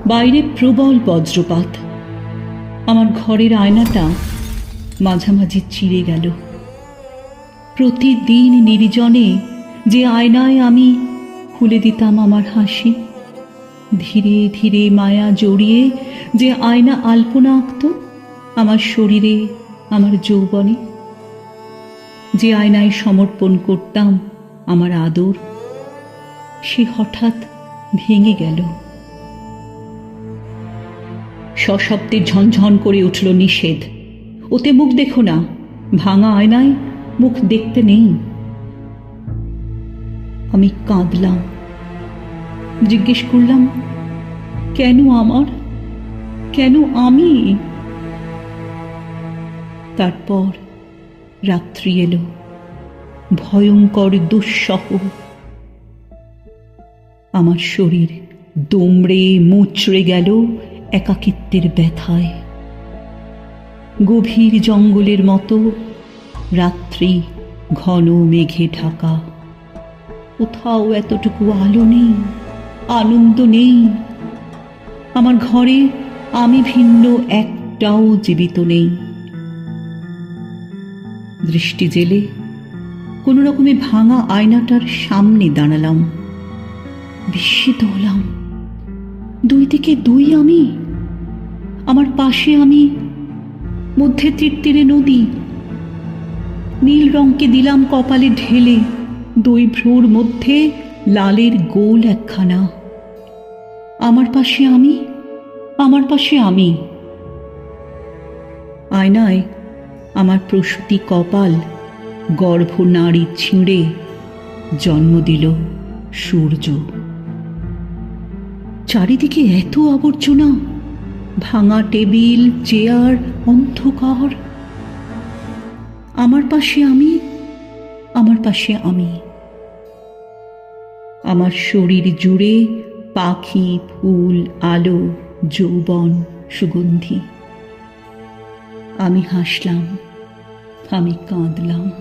বাইরে প্রবল বজ্রপাত। আমার ঘরের আয়নাটা মাঝামাঝি চিড়ে গেল। প্রতিদিন নির্জনে যে আয়নায় আমি খুলে দিতাম আমার হাসি, ধীরে ধীরে মায়া জড়িয়ে যে আয়না আলপনা আঁকত আমার শরীরে, আমার যৌবনে, যে আয়নায় সমর্পণ করতাম আমার আদর, সে হঠাৎ ভেঙে গেল। সশব্দে ঝনঝন করে উঠল নিষেধ, ওতে মুখ দেখো না, ভাঙা আয়নায় মুখ দেখতে নেই। আমি কাঁদলাম, জিজ্ঞেস করলাম, কেন আমার, কেন আমি? তারপর রাত্রি এলো, ভয়ঙ্কর দুঃসহ। আমার শরীর দুমড়ে মুচড়ে গেল একাকিত্বের ব্যথায়। গভীর জঙ্গলের মতো রাত্রি ঘন মেঘে ঢাকা। কোথাও এতটুকু আলো নেই, আনন্দ নেই। আমার ঘরে আমি ভিন্ন একটাও জীবিত নেই। দৃষ্টি জেলে কোনো রকমে ভাঙা আয়নাটার সামনে দাঁড়ালাম। বিস্মিত হলাম, দুই দিকে দুই আমি, আমার পাশে আমি, মধ্যে তীরে নদী। নীল রঙকে দিলাম কপালে ঢেলে, দুই ভ্রুর মধ্যে লালের গোল একখানা। আমার পাশে আমি, আমার পাশে আমি। আয়নায় আমার প্রসূতি কপাল গর্ভ নাড়ি ছিঁড়ে জন্ম দিল সূর্য। চারিদিকে এত আবর্জনা, ভাঙা টেবিল, চেয়ার, অন্ধকার। আমার পাশে আমি, আমার পাশে আমি। আমার শরীর জুড়ে পাখি, ফুল, আলো, যৌবন, সুগন্ধি। আমি হাসলাম, আমি কাঁদলাম।